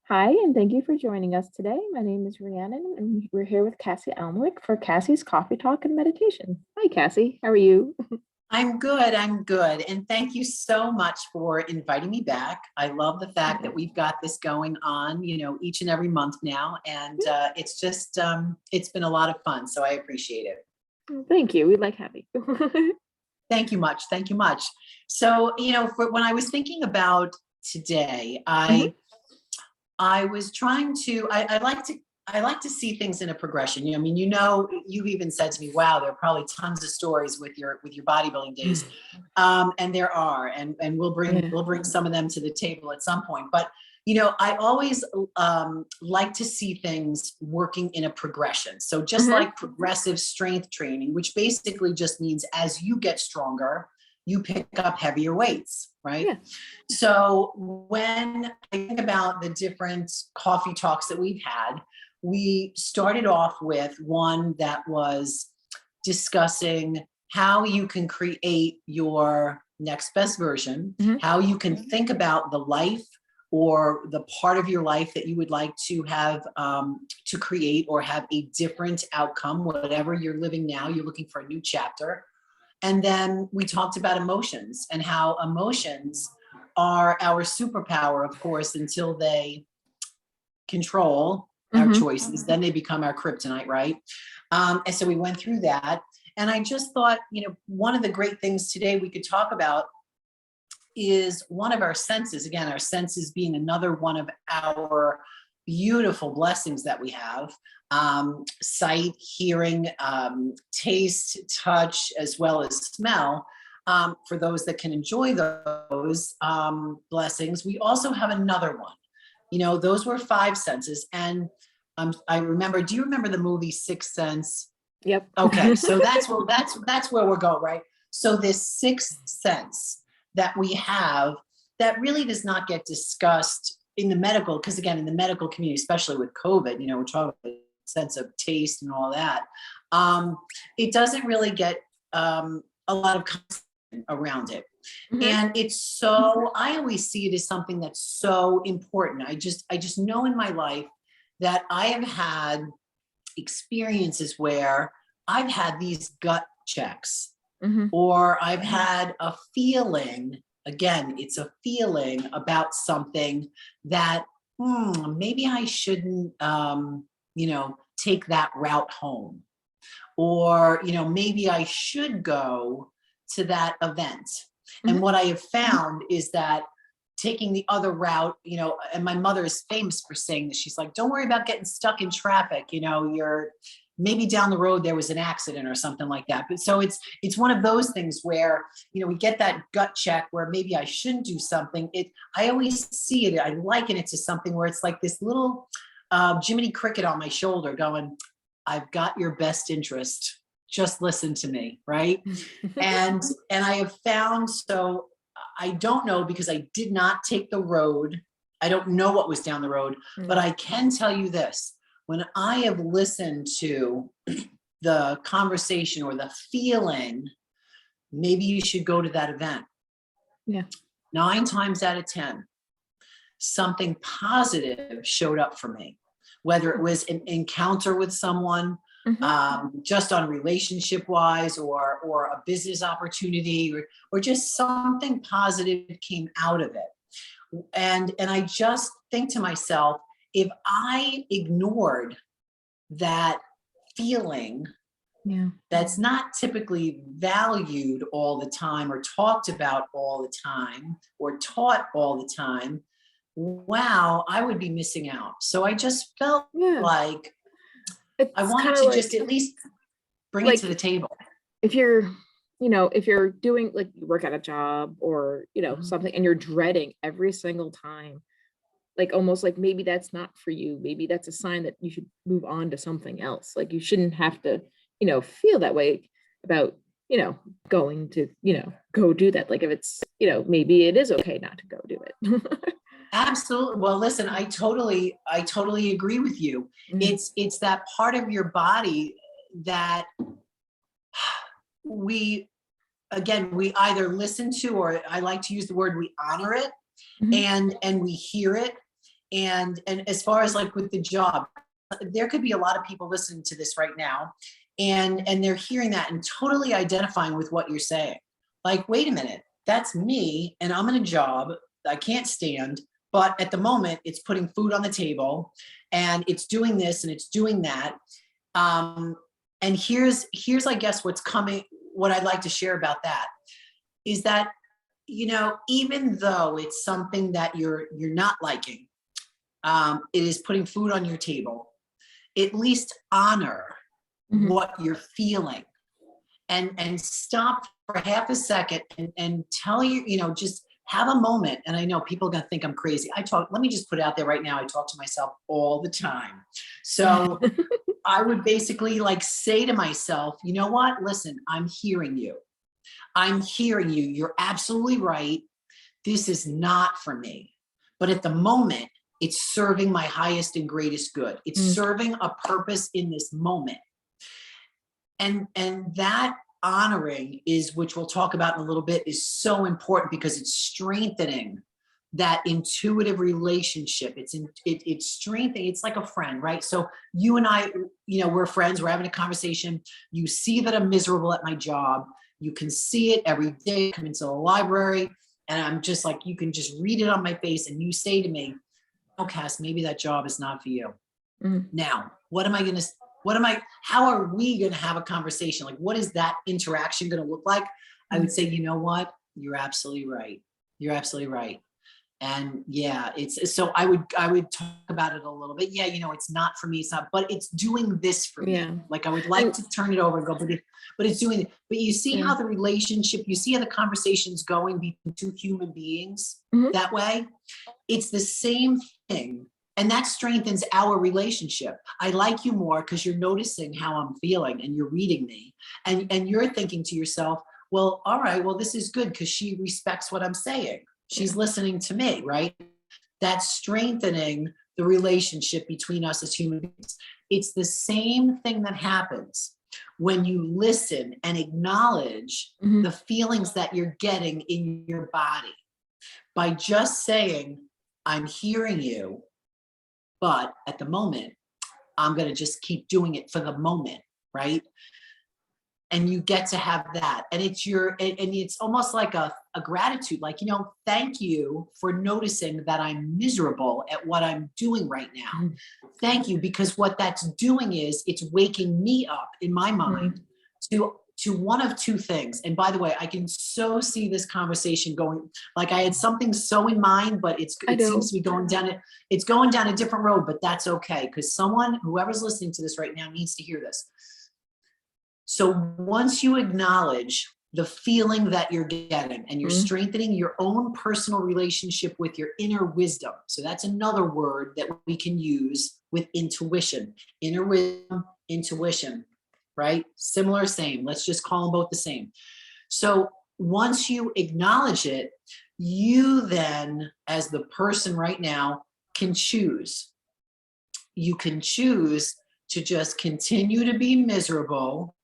Hi, and thank you for joining us today. My name is Rhiannon, and we're here with Kassie Alnwick for Kassie's Coffee Talk and Meditation. Hi, Kassie. How are you? I'm good. I'm good. And thank you so much for inviting me back. I love the fact that we've got this going on, each and every month now. And it's just, it's been a lot of fun. So I appreciate it. Thank you. We like having you. Thank you much. Thank you much. So, when I was thinking about today, I was trying to, I like to see things in a progression. You've even said to me, wow, there are probably tons of stories with your bodybuilding days. And there are, and we'll bring some of them to the table at some point. But, I always like to see things working in a progression. So just like progressive strength training, which basically just means as you get stronger, you pick up heavier weights, right? Yeah. So when I think about the different coffee talks that we've had, we started off with one that was discussing how you can create your next best version, how you can think about the life or the part of your life that you would like to have to create or have a different outcome, whatever you're living now, you're looking for a new chapter. And then we talked about emotions and how emotions are our superpower, of course, until they control our choices. Then they become our kryptonite, right? And so we went through that. And I just thought, one of the great things today we could talk about is one of our senses. Again, our senses being another one of our beautiful blessings that we have. Sight, hearing, taste, touch, as well as smell. For those that can enjoy those blessings, we also have another one. Those were 5 senses. And I remember, do you remember the movie Sixth Sense? Yep. Okay, so that's where we're going, right? So this sixth sense that we have that really does not get discussed in the medical, because again, in the medical community, especially with COVID, we're talking about the sense of taste and all that. It doesn't really get a lot of content around it. And it's so, I always see it as something that's so important. I just know in my life that I have had experiences where I've had these gut checks, or I've had a feeling, again, it's a feeling about something that maybe I shouldn't, take that route home, or, maybe I should go to that event. And what I have found is that taking the other route, and my mother is famous for saying this, she's like, don't worry about getting stuck in traffic. You're maybe down the road, there was an accident or something like that. But so it's one of those things where, we get that gut check where maybe I shouldn't do something. I always see it, I liken it to something where it's like this little Jiminy Cricket on my shoulder going, I've got your best interest. Just listen to me, right? and I have found, so I don't know, because I did not take the road. I don't know what was down the road, but I can tell you this. When I have listened to the conversation or the feeling, maybe you should go to that event. Yeah. 9 times out of 10, something positive showed up for me, whether it was an encounter with someone, just on relationship wise, or a business opportunity, or just something positive came out of it. And I just think to myself, if I ignored that feeling, that's not typically valued all the time, or talked about all the time, or taught all the time, wow, I would be missing out. So I just felt like I wanted to just at least bring it to the table. If you're, if you're doing, like, you work at a job or, something, and you're dreading every single time, like, almost like maybe that's not for you. Maybe that's a sign that you should move on to something else. Like, you shouldn't have to, feel that way about, going to, go do that. Like, if it's, maybe it is okay not to go do it. Absolutely. Well, listen, I totally agree with you. It's that part of your body that we either listen to, or I like to use the word, we honor it, and we hear it, And as far as like with the job, there could be a lot of people listening to this right now, and they're hearing that and totally identifying with what you're saying. Like, wait a minute, that's me, and I'm in a job I can't stand, but at the moment it's putting food on the table, and it's doing this and it's doing that. And here's I guess what's coming, what I'd like to share about that is that, you know, even though it's something that you're not liking, it is putting food on your table, at least honor what you're feeling, and stop for half a second and tell you know, just have a moment. And I know people are gonna think I'm crazy. Let me just put it out there right now. I talk to myself all the time. So I would basically like say to myself, you know what? Listen, I'm hearing you. I'm hearing you. You're absolutely right. This is not for me. But at the moment, it's serving my highest and greatest good. It's serving a purpose in this moment. And that honoring is, which we'll talk about in a little bit, is so important because it's strengthening that intuitive relationship. It's strengthening. It's like a friend, right? So you and I, you know, we're friends, we're having a conversation. You see that I'm miserable at my job. You can see it every day. I come into the library and I'm just like, you can just read it on my face, and you say to me, oh, Cass, maybe that job is not for you. Now, how are we going to have a conversation? Like, what is that interaction going to look like? I would say, you know what? You're absolutely right. You're absolutely right. And yeah, so I would talk about it a little bit. Yeah, you know, it's not for me. It's not, but it's doing this for me. Like, I would like to turn it over and go, but it's doing it. But you see how the relationship, you see how the conversation's going between two human beings that way. It's the same thing. And that strengthens our relationship. I like you more because you're noticing how I'm feeling and you're reading me. And you're thinking to yourself, well, all right, well, this is good because she respects what I'm saying. She's listening to me, right? That's strengthening the relationship between us as human beings. It's the same thing that happens when you listen and acknowledge the feelings that you're getting in your body. By just saying, I'm hearing you, but at the moment, I'm going to just keep doing it for the moment, right? And you get to have that. And it's almost like a gratitude, like, you know, thank you for noticing that I'm miserable at what I'm doing right now. Thank you, because what that's doing is it's waking me up in my mind to one of two things. And by the way, I can so see this conversation going, like I had something so in mind, but it seems to be going down a different road, but that's okay. Because whoever's listening to this right now needs to hear this. So once you acknowledge the feeling that you're getting and you're strengthening your own personal relationship with your inner wisdom. So that's another word that we can use with intuition, inner wisdom, intuition, right? Similar, same. Let's just call them both the same. So once you acknowledge it, you then, as the person right now, can choose. You can choose to just continue to be miserable,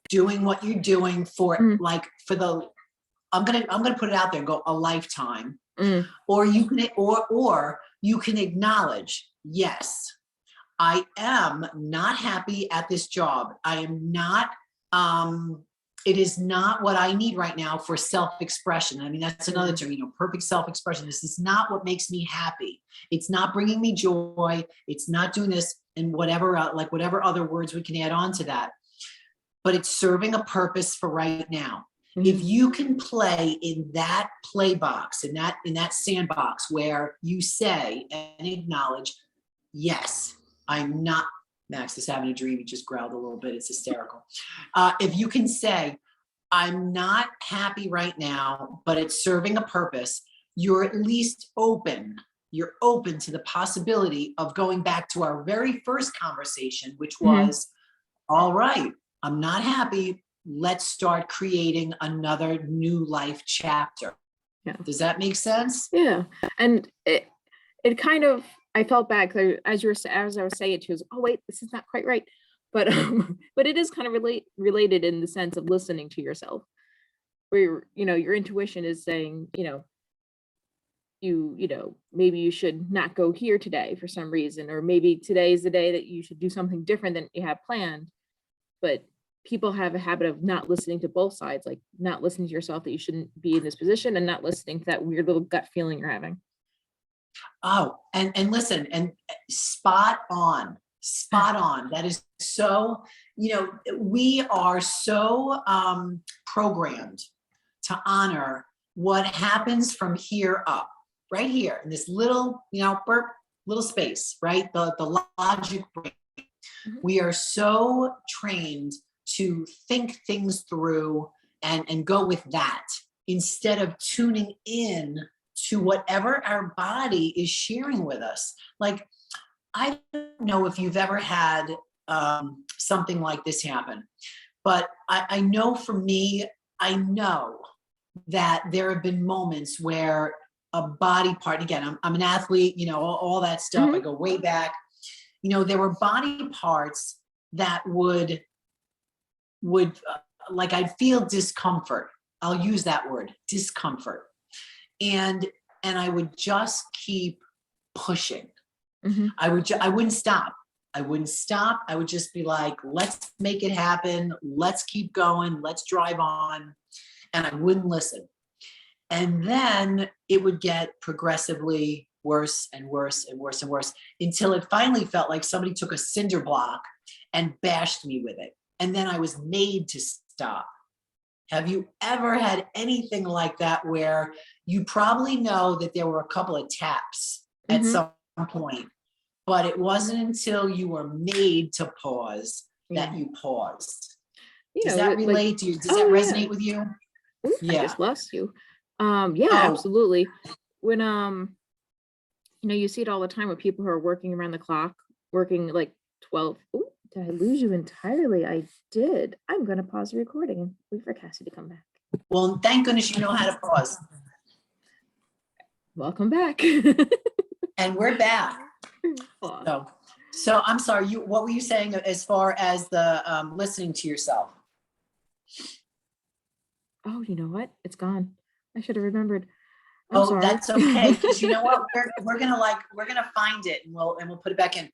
doing what you're doing for I'm gonna put it out there and go a lifetime. Or you can acknowledge, yes, I am not happy at this job. I am not, it is not what I need right now for self-expression. I mean, that's another term, you know, perfect self-expression. This is not what makes me happy. It's not bringing me joy. It's not doing this, and whatever other words we can add on to that. But it's serving a purpose for right now. If you can play in that play box, in that sandbox where you say and acknowledge, yes, I'm not, Max is having a dream. He just growled a little bit. It's hysterical. If you can say, I'm not happy right now, but it's serving a purpose, you're at least open. You're open to the possibility of going back to our very first conversation, which was, all right, I'm not happy. Let's start creating another new life chapter. Yeah. Does that make sense? Yeah. And it kind of, I felt bad as I was saying it, she was, oh wait, this is not quite right. But it is kind of related in the sense of listening to yourself, where your intuition is saying, maybe you should not go here today for some reason, or maybe today is the day that you should do something different than you have planned. But people have a habit of not listening to both sides, like not listening to yourself that you shouldn't be in this position, and not listening to that weird little gut feeling you're having. Oh, and listen, and spot on. That is so, we are so programmed to honor what happens from here up, right here in this little, little space, right? The logic brain. We are so trained to think things through and go with that instead of tuning in to whatever our body is sharing with us. Like, I don't know if you've ever had something like this happen, but I know for me, I know that there have been moments where a body part, again, I'm an athlete, all that stuff. I go way back. There were body parts that would like, I'd feel discomfort. I'll use that word, discomfort. And I would just keep pushing. I wouldn't stop. I would just be like, let's make it happen. Let's keep going. Let's drive on. And I wouldn't listen. And then it would get progressively worse and worse and worse and worse until it finally felt like somebody took a cinder block and bashed me with it. And then I was made to stop. Have you ever had anything like that where you probably know that there were a couple of taps at some point, but it wasn't until you were made to pause that you paused? Does that relate to you? Does that resonate with you? Ooh, I just lost you. Absolutely. When you see it all the time with people who are working around the clock, working like 12. Ooh, did I lose you entirely? I did. I'm going to pause the recording and wait for Kassie to come back. Well, thank goodness you know how to pause. Welcome back. And we're back. So I'm sorry, what were you saying as far as the listening to yourself? Oh, you know what? It's gone. I should have remembered. Sorry. That's okay. Because you know what? We're gonna find it and we'll put it back in.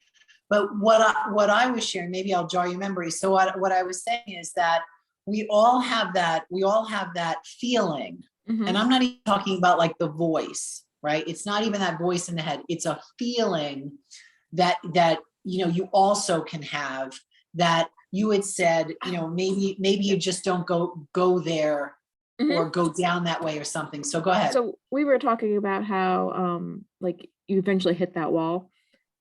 But what I was sharing, maybe I'll jar your memory. So what I was saying is that we all have that feeling. And I'm not even talking about like the voice, right? It's not even that voice in the head. It's a feeling that you also can have, that you had said, maybe you just don't go there or go down that way or something. So go ahead. So we were talking about how like you eventually hit that wall.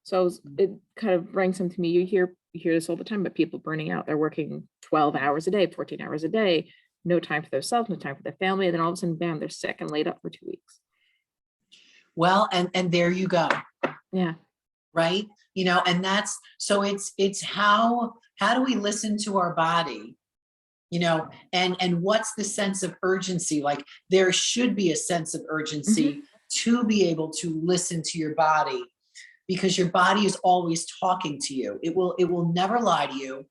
So it kind of rang something to me. You hear this all the time, but people burning out. They're working 12 hours a day, 14 hours a day, no time for themselves, no time for their family. And then all of a sudden, bam, they're sick and laid up for 2 weeks. Well, and there you go. Yeah. Right. And that's, so it's how do we listen to our body? And what's the sense of urgency? Like, there should be a sense of urgency to be able to listen to your body, because your body is always talking to you. It will never lie to you.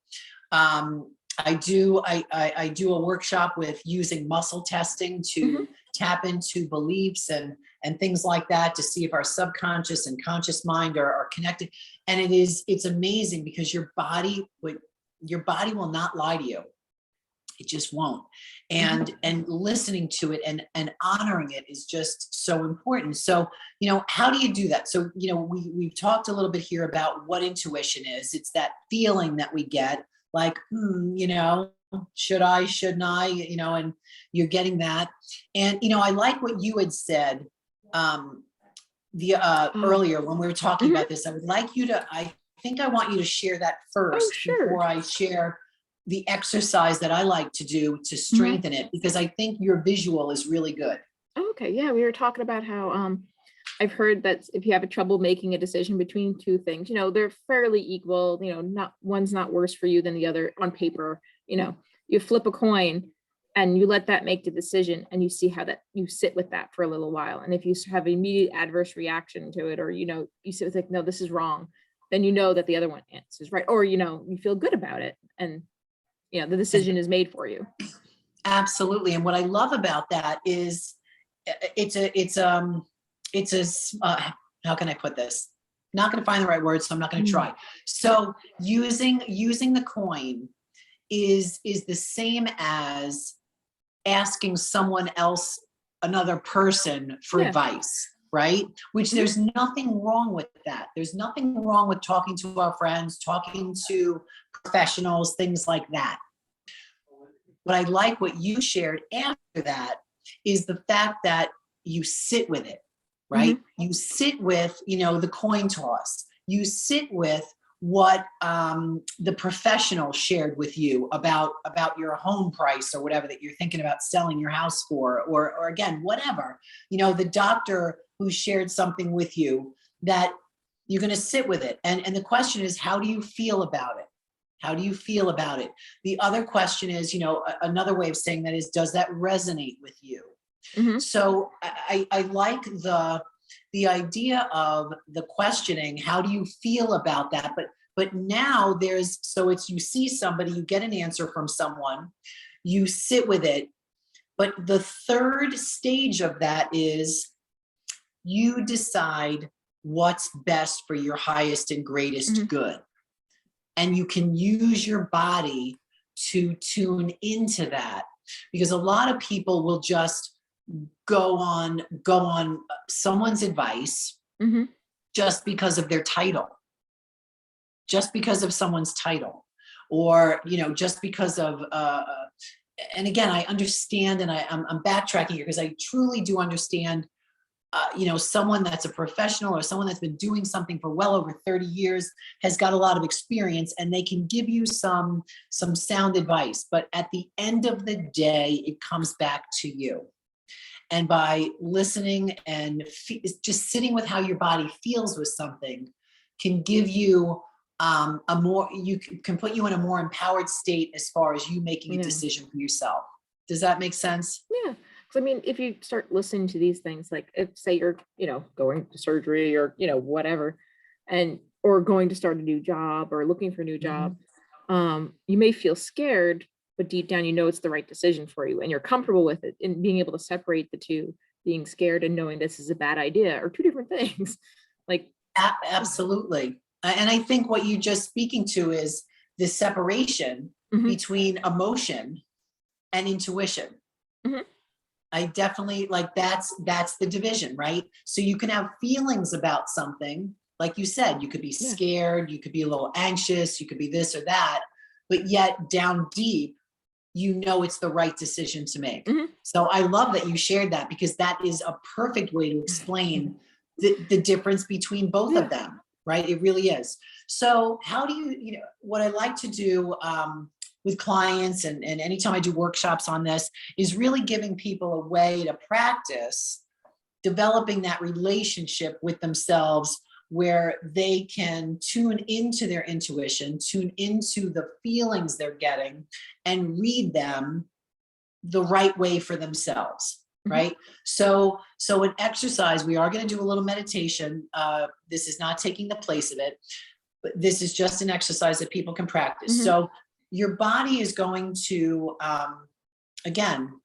I do a workshop with using muscle testing to tap into beliefs and things like that, to see if our subconscious and conscious mind are connected. And it's amazing, because your body will not lie to you. It just won't. And listening to it and honoring it is just so important. So, how do you do that? So, we've talked a little bit here about what intuition is. It's that feeling that we get, like, should I, shouldn't I, and you're getting that. And, I like what you had said earlier when we were talking about this. I would like you to, I want you to share that first before I share the exercise that I like to do to strengthen it, because I think your visual is really good. Okay. Yeah. We were talking about how, I've heard that if you have a trouble making a decision between two things, they're fairly equal, not one's not worse for you than the other on paper. You flip a coin and you let that make the decision, and you see how that you sit with that for a little while. And if you have an immediate adverse reaction to it, or, you sit with like, no, this is wrong, then you know that the other one is right. Or, you feel good about it, and the decision is made for you. Absolutely. And what I love about that is it's it's how can I put this? Not going to find the right word, so I'm not going to try. So using the coin is the same as asking someone else, another person, for advice, right? Which there's nothing wrong with that. There's nothing wrong with talking to our friends, talking to professionals, things like that. But I like what you shared after that is the fact that you sit with it, right? You sit with, the coin toss. You sit with what the professional shared with you about your home price or whatever that you're thinking about selling your house for, or again, whatever, the doctor who shared something with you, that you're going to sit with it. And the question is, how do you feel about it? How do you feel about it? The other question is, another way of saying that is, does that resonate with you? So I like the idea of the questioning. How do you feel about that? But now it's, you see somebody, you get an answer from someone, you sit with it. But the third stage of that is you decide what's best for your highest and greatest good. And you can use your body to tune into that, because a lot of people will just go on someone's advice just because of their title, just because of someone's title, or just because of and again, I understand, and I'm backtracking here because I truly do understand. Someone that's a professional or someone that's been doing something for well over 30 years has got a lot of experience, and they can give you some sound advice. But at the end of the day, it comes back to you. And by listening and just sitting with how your body feels with something can give you can put you in a more empowered state as far as you making a decision for yourself. Does that make sense? Yeah. I mean, if you start listening to these things, like if say you're, going to surgery or, whatever, or going to start a new job or looking for a new job, you may feel scared, but deep down, it's the right decision for you and you're comfortable with it, and being able to separate the two, being scared and knowing this is a bad idea, are two different things. Like, absolutely. And I think what you're just speaking to is the separation between emotion and intuition. I definitely like that's the division, right? So you can have feelings about something, like you said, you could be scared, you could be a little anxious, you could be this or that, but yet down deep, it's the right decision to make. So I love that you shared that, because that is a perfect way to explain the difference between both of them, right? It really is. So how do you, what I like to do with clients and anytime I do workshops on this is really giving people a way to practice developing that relationship with themselves, where they can tune into their intuition, tune into the feelings they're getting, and read them the right way for themselves, right? So an exercise, we are going to do a little meditation. This is not taking the place of it, but this is just an exercise that people can practice. So your body is going to, again,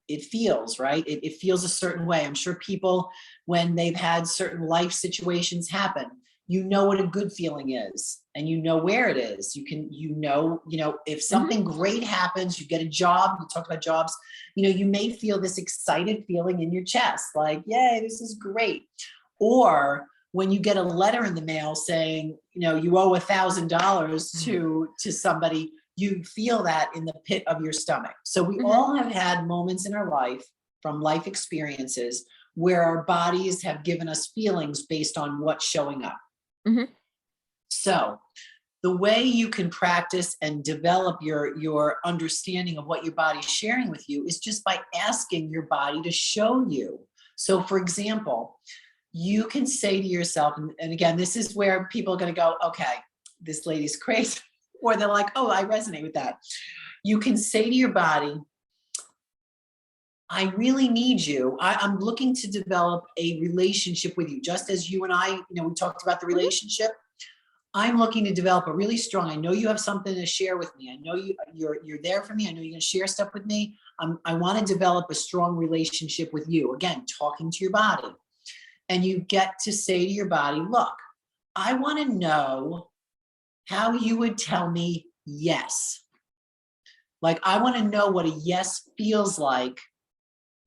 it feels, right? It feels a certain way. I'm sure people, when they've had certain life situations happen, what a good feeling is, and where it is. You can, if something great happens, you get a job, you talk about jobs, you may feel this excited feeling in your chest, like, yay, this is great. Or when you get a letter in the mail saying, you owe $1,000 to somebody, you feel that in the pit of your stomach. So we all have had moments in our life, from life experiences, where our bodies have given us feelings based on what's showing up. So the way you can practice and develop your understanding of what your body's sharing with you is just by asking your body to show you. So for example, you can say to yourself, and again, this is where people are going to go, okay, this lady's crazy. Or they're like, oh, I resonate with that. You can say to your body, I really need you. I'm looking to develop a relationship with you. Just as you and I, we talked about the relationship. I'm looking to develop a really strong, I know you have something to share with me. I know you're there for me. I know you're going to share stuff with me. I want to develop a strong relationship with you. Again, talking to your body. And you get to say to your body, look, I want to know how you would tell me yes. Like, I want to know what a yes feels like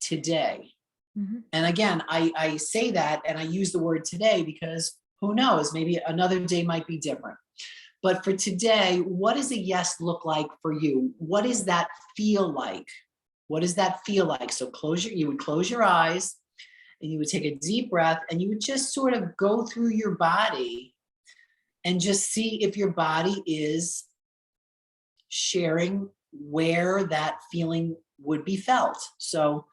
today. Mhm. And again, I say that and I use the word today because who knows, maybe another day might be different. But for today, what does a yes look like for you? What does that feel like? What does that feel like? So you would close your eyes and you would take a deep breath and you would just sort of go through your body and just see if your body is sharing where that feeling would be felt. So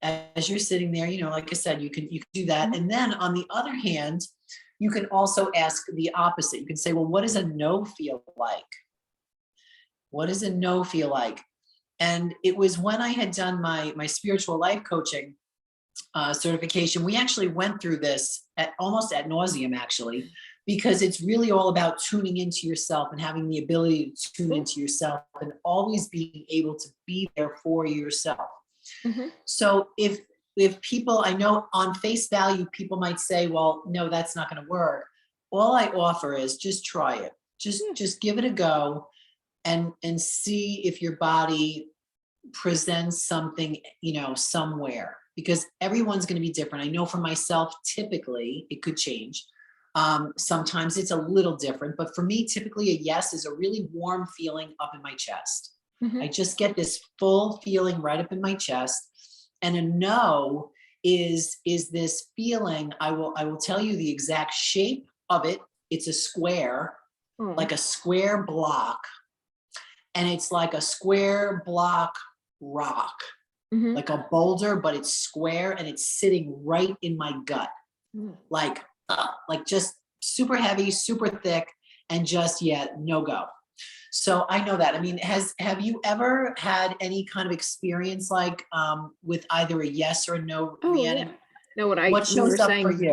as you're sitting there, like I said, you can do that. Mhm. And then on the other hand, you can also ask the opposite. You can say, well, what does a no feel like? What does a no feel like? And it was when I had done my spiritual life coaching certification, we actually went through this almost ad nauseum, actually, because it's really all about tuning into yourself and having the ability to tune into yourself and always being able to be there for yourself. Mhm. So if people, I know on face value, people might say, well, no, that's not going to work. All I offer is just try it. Just give it a go and see if your body presents something, somewhere, because everyone's going to be different. I know for myself, typically it could change. Sometimes it's a little different, but for me, typically a yes is a really warm feeling up in my chest. Mhm. I just get this full feeling right up in my chest. And a no is this feeling. I will tell you the exact shape of it. It's a square, Oh. like a square block. And it's like a square block rock, Mhm. like a boulder, but it's square and it's sitting right in my gut. Mm. Like just super heavy, super thick, and just, no go. So I know that. I mean, have you ever had any kind of experience like with either a yes or a no, Oh, Rhiannon? yeah. No, What when you were shows up for saying,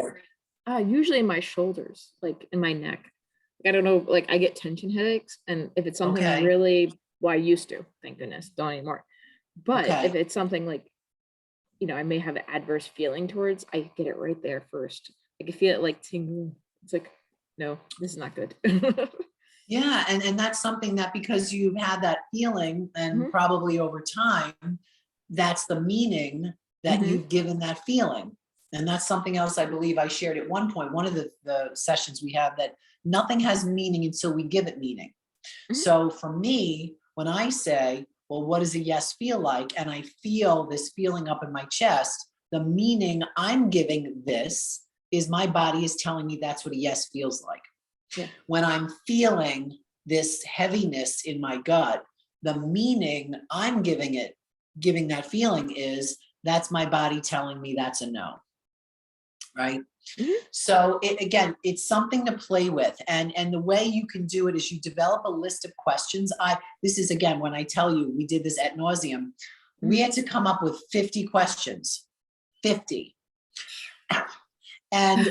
you? usually in my shoulders, like in my neck. Like, I don't know, like I get tension headaches, and if it's something Okay. really, well, I used to, thank goodness, don't anymore. But Okay. if it's something like, I may have an adverse feeling towards, I get it right there first. I can feel it like tingling. It's like, no, this is not good. Yeah, and that's something that, because you've had that feeling and Mhm. probably over time, that's the meaning that Mhm. you've given that feeling. And that's something else I believe I shared at one point, one of the sessions we have, that nothing has meaning until we give it meaning. Mhm. So for me, when I say, well, what does a yes feel like? And I feel this feeling up in my chest, the meaning I'm giving this is my body is telling me that's what a yes feels like. Yeah. When I'm feeling this heaviness in my gut, the meaning I'm giving that feeling is that's my body telling me that's a no, right? Mhm. So again, it's something to play with. And the way you can do it is you develop a list of questions. This is, again, when I tell you we did this ad nauseum, we Mhm. had to come up with 50 questions, 50. And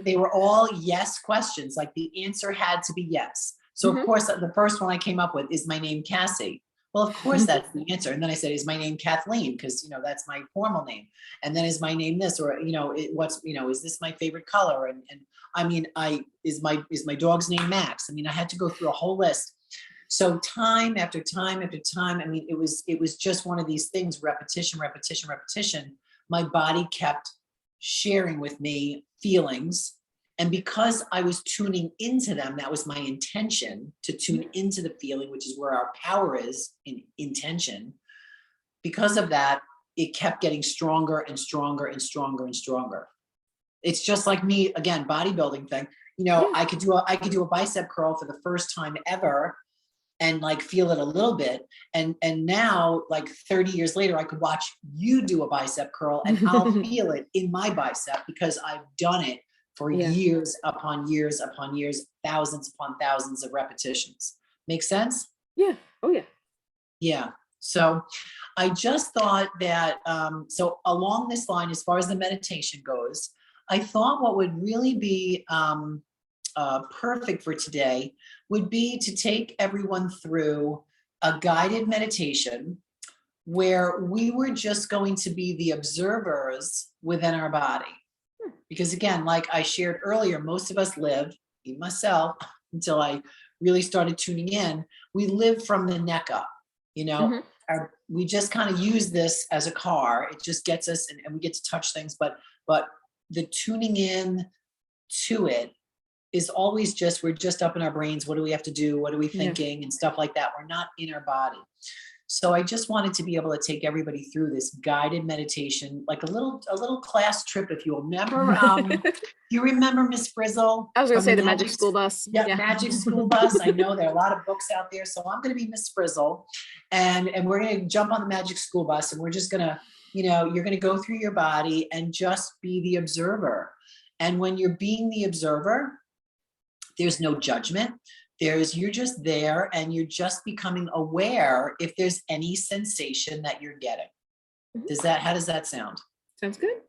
they were all yes questions. Like the answer had to be yes. So of Mhm. course, the first one I came up with is my name Kassie. Well, of course that's the answer. And then I said, is my name Kathleen? Because that's my formal name. And then is my name this, or is this my favorite color? And I mean, is my dog's name Max? I mean, I had to go through a whole list. So time after time after time, I mean, it was just one of these things, repetition, repetition, repetition. My body kept sharing with me feelings. And because I was tuning into them, that was my intention, to tune into the feeling, which is where our power is, in intention. Because of that, it kept getting stronger and stronger and stronger and stronger. It's just like me, again, bodybuilding thing. Yeah. I could do a bicep curl for the first time ever and like feel it a little bit. And now, like 30 years later, I could watch you do a bicep curl and I'll feel it in my bicep because I've done it for Yeah. years upon years upon years, thousands upon thousands of repetitions. Make sense? Yeah. Oh, yeah. Yeah. So I just thought that, so along this line, as far as the meditation goes, I thought what would really be perfect for today would be to take everyone through a guided meditation where we were just going to be the observers within our body. Because again, like I shared earlier, most of us live, even myself, until I really started tuning in, we live from the neck up, you know, Mhm. we just kind of use this as a car. It just gets us and we get to touch things, but the tuning in to it is always just, we're just up in our brains. What do we have to do? What are we Yeah. thinking and stuff like that? We're not in our body. So I just wanted to be able to take everybody through this guided meditation, like a little class trip, if you remember. You remember Miss Frizzle I was gonna from the say the magic school bus. yeah, Yeah. Magic School Bus. I know there are a lot of books out there, so I'm going to be Miss Frizzle, and we're going to jump on the Magic School Bus, and we're just going to, you know, you're going to go through your body and just be the observer. And when you're being the observer, there's no judgment. You're just there and you're just becoming aware if there's any sensation that you're getting. Mhm. How does that sound? Sounds good.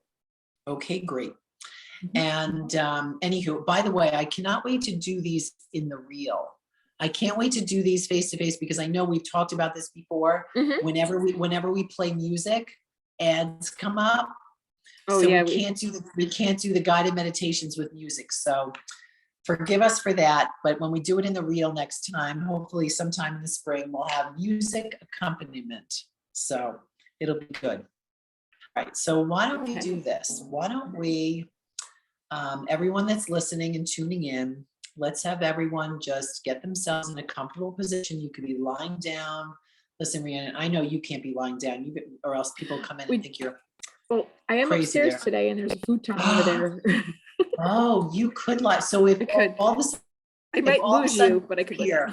Okay, great. Mhm. And anywho, by the way, I cannot wait to do these in the real. I can't wait to do these face to face because I know we've talked about this before. Mhm. Whenever we play music, ads come up. Oh So yeah, we can't do the guided meditations with music. So forgive us for that. But when we do it in the real next time, hopefully sometime in the spring, we'll have music accompaniment. So it'll be good. All right. So why don't we okay. do this? Why don't we, everyone that's listening and tuning in, let's have everyone just get themselves in a comfortable position. You could be lying down. Listen, Rhiannon, I know you can't be lying down, or else people come in and We think you're Well, I am crazy upstairs there. today and there's a futon over there. Oh, you could lie. So if I could. all of a I if might all of a lose sudden you, but I could look. here,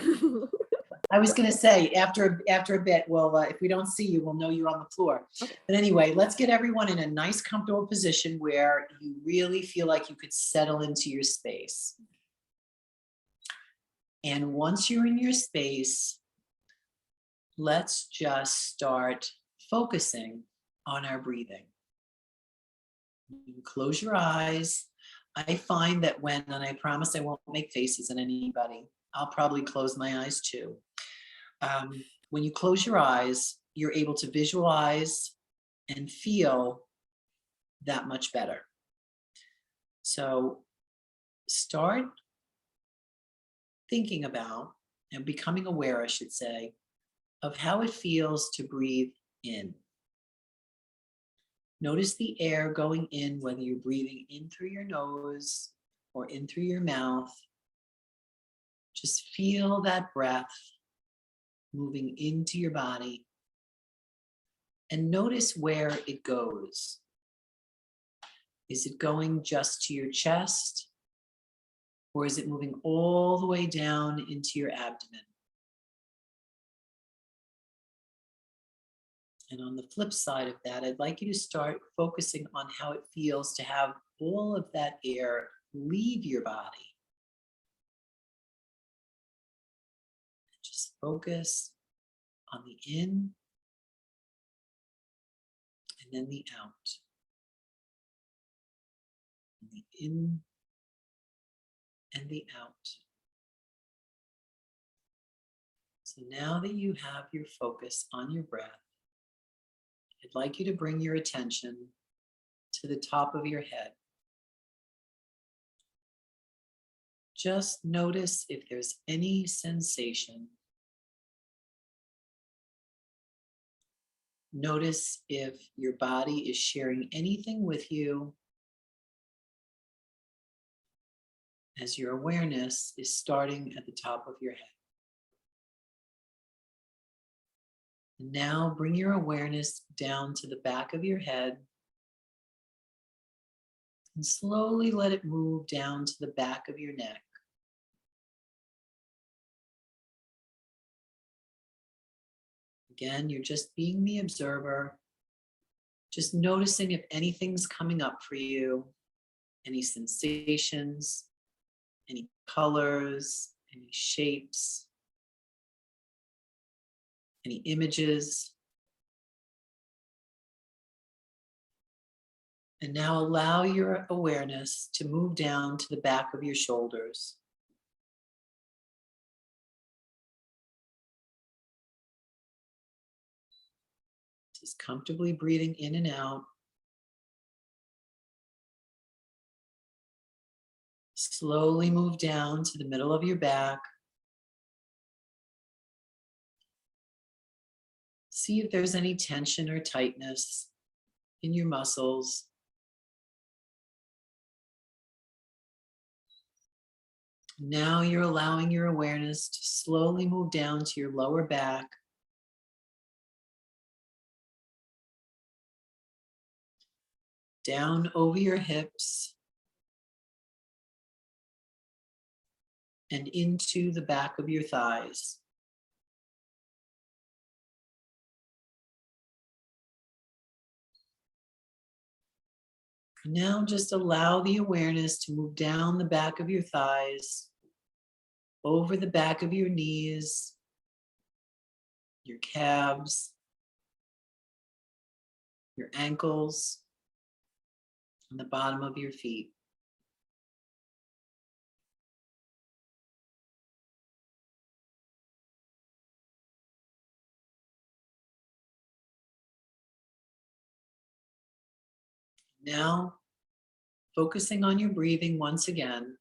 I was going to say after a bit, well, if we don't see you, we'll know you're on the floor. Okay. But anyway, let's get everyone in a nice, comfortable position where you really feel like you could settle into your space. And once you're in your space, let's just start focusing on our breathing. You can close your eyes. I find that and I promise I won't make faces at anybody, I'll probably close my eyes too. When you close your eyes, you're able to visualize and feel that much better. So start thinking about and becoming aware, I should say, of how it feels to breathe in. Notice the air going in, whether you're breathing in through your nose or in through your mouth. Just feel that breath moving into your body and notice where it goes. Is it going just to your chest, or is it moving all the way down into your abdomen? And on the flip side of that, I'd like you to start focusing on how it feels to have all of that air leave your body. Just focus on the in and then the out. And the in and the out. So now that you have your focus on your breath, I'd like you to bring your attention to the top of your head. Just notice if there's any sensation. Notice if your body is sharing anything with you as your awareness is starting at the top of your head. And now bring your awareness down to the back of your head and slowly let it move down to the back of your neck. Again, you're just being the observer, just noticing if anything's coming up for you, any sensations, any colors, any shapes, any images. And now allow your awareness to move down to the back of your shoulders. Just comfortably breathing in and out. Slowly move down to the middle of your back. See if there's any tension or tightness in your muscles. Now you're allowing your awareness to slowly move down to your lower back. Down over your hips. And into the back of your thighs. Now just allow the awareness to move down the back of your thighs, over the back of your knees, your calves, your ankles, and the bottom of your feet. Now, focusing on your breathing once again,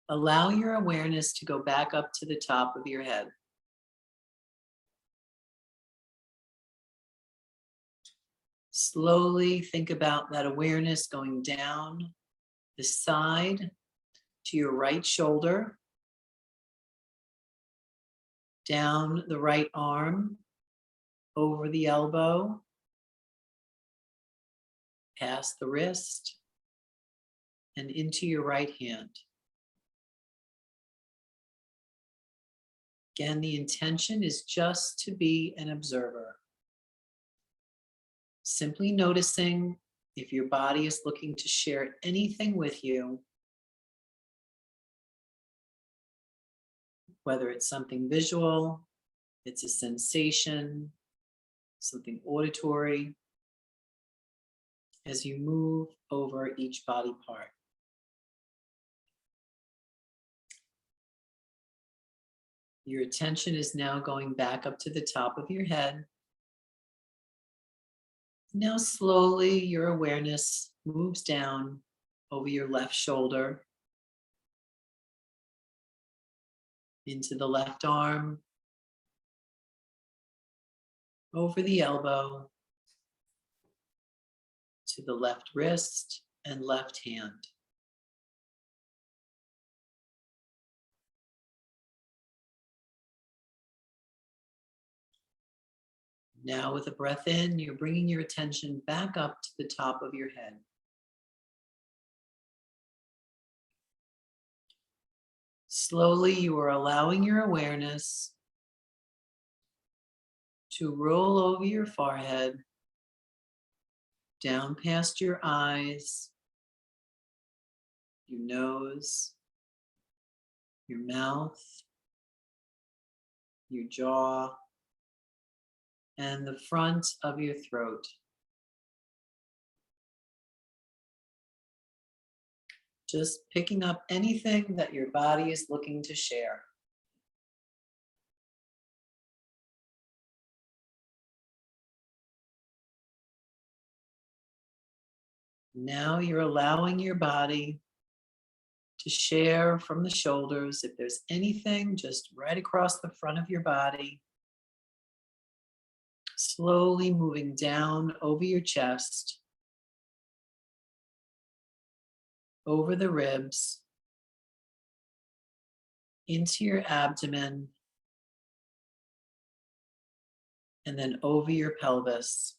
allow your awareness to go back up to the top of your head. Slowly think about that awareness going down the side to your right shoulder, down the right arm, over the elbow, past the wrist, and into your right hand. Again, the intention is just to be an observer. Simply noticing if your body is looking to share anything with you, whether it's something visual, it's a sensation, something auditory, as you move over each body part. Your attention is now going back up to the top of your head. Now slowly your awareness moves down over your left shoulder, into the left arm, over the elbow, to the left wrist and left hand. Now with a breath in, you're bringing your attention back up to the top of your head. Slowly, you are allowing your awareness to roll over your forehead, down past your eyes, your nose, your mouth, your jaw, and the front of your throat. Just picking up anything that your body is looking to share. Now you're allowing your body to share from the shoulders. If there's anything just right across the front of your body, slowly moving down over your chest, over the ribs, into your abdomen, and then over your pelvis.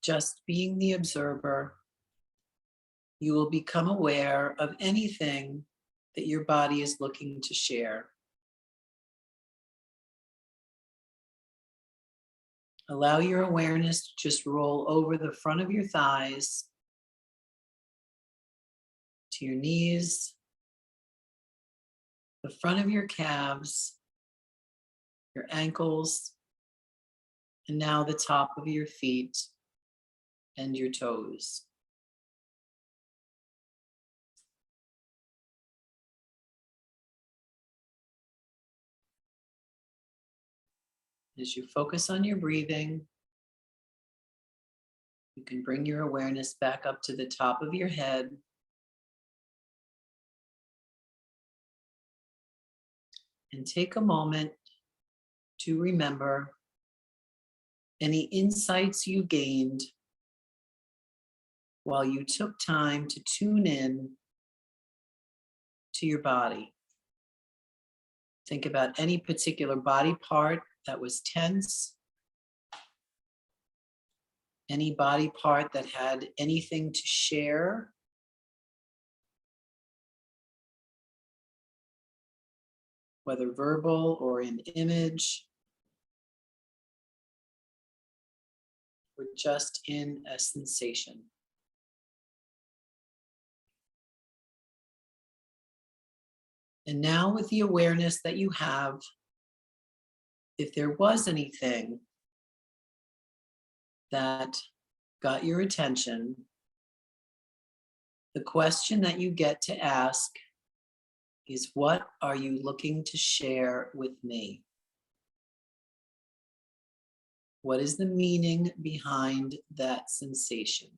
Just being the observer, you will become aware of anything that your body is looking to share. Allow your awareness to just roll over the front of your thighs, to your knees, the front of your calves, your ankles, and now the top of your feet and your toes. As you focus on your breathing, You can bring your awareness back up to the top of your head. And take a moment to remember any insights you gained while you took time to tune in to your body. Think about any particular body part that was tense, any body part that had anything to share, whether verbal or in image, or just in a sensation. And now, with the awareness that you have, if there was anything that got your attention, the question that you get to ask is, what are you looking to share with me? What is the meaning behind that sensation?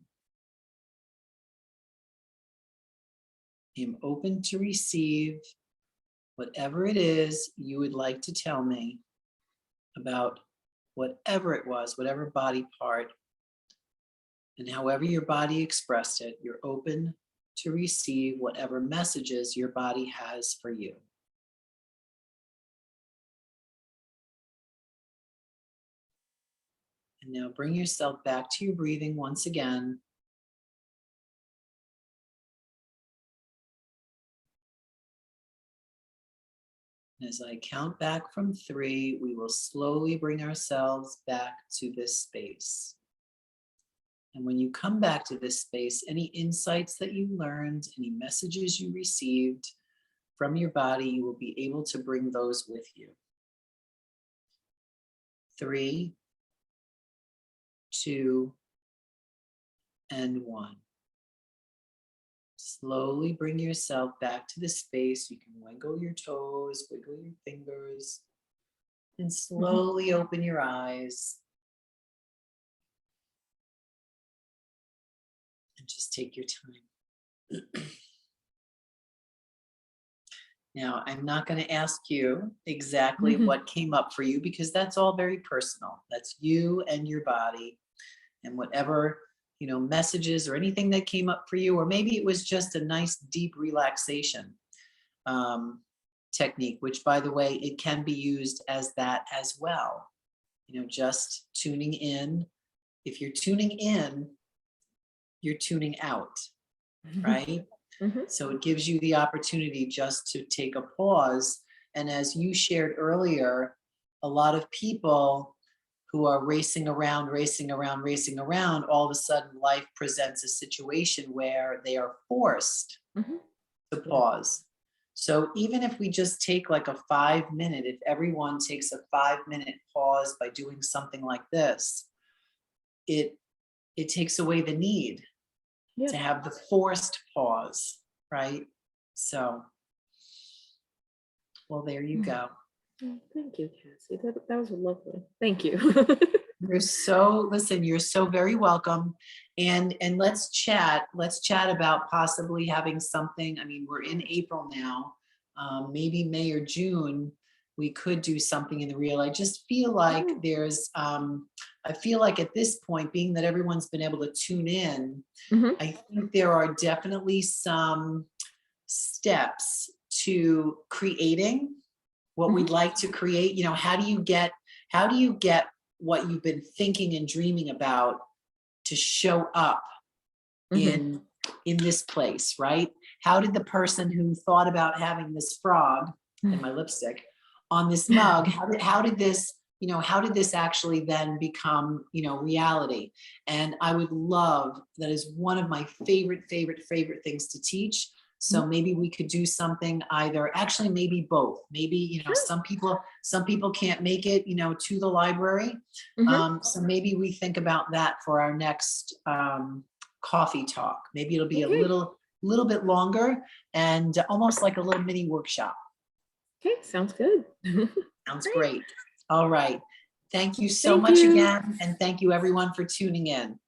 I'm open to receive whatever it is you would like to tell me about whatever it was, whatever body part, and however your body expressed it. You're open to receive whatever messages your body has for you. And now bring yourself back to your breathing once again. As I count back from 3, we will slowly bring ourselves back to this space. And when you come back to this space, any insights that you learned, any messages you received from your body, you will be able to bring those with you. 3, 2, and 1. Slowly bring yourself back to the space. You can wiggle your toes, wiggle your fingers, and slowly open your eyes. And just take your time. Now, I'm not going to ask you exactly what came up for you, because that's all very personal. That's you and your body, and whatever, messages or anything that came up for you, or maybe it was just a nice deep relaxation technique, which, by the way, it can be used as that as well. Just tuning in. If you're tuning in, you're tuning out, right? So it gives you the opportunity just to take a pause. And as you shared earlier, a lot of people who are racing around, all of a sudden life presents a situation where they are forced to pause. So even if we just take like a 5-minute, if everyone takes a 5-minute pause by doing something like this, it takes away the need to have the forced pause, right? So, well, there you go. Thank you, Kassie. That was lovely. Thank you. You're so very welcome. And let's chat about possibly having something. I mean, we're in April now, maybe May or June, we could do something in the real. I just feel like I feel like at this point, being that everyone's been able to tune in, I think there are definitely some steps to creating what we'd like to create. How do you get what you've been thinking and dreaming about to show up in this place, right? How did the person who thought about having this frog in my lipstick on this mug, how did this actually then become, reality? And I would love, that is one of my favorite things to teach. So maybe we could do something, actually maybe both. Maybe, some people can't make it, to the library. So maybe we think about that for our next coffee talk. Maybe it'll be a little bit longer and almost like a little mini workshop. Okay, sounds good. Sounds great. All right. Thank you so much again. And thank you everyone for tuning in.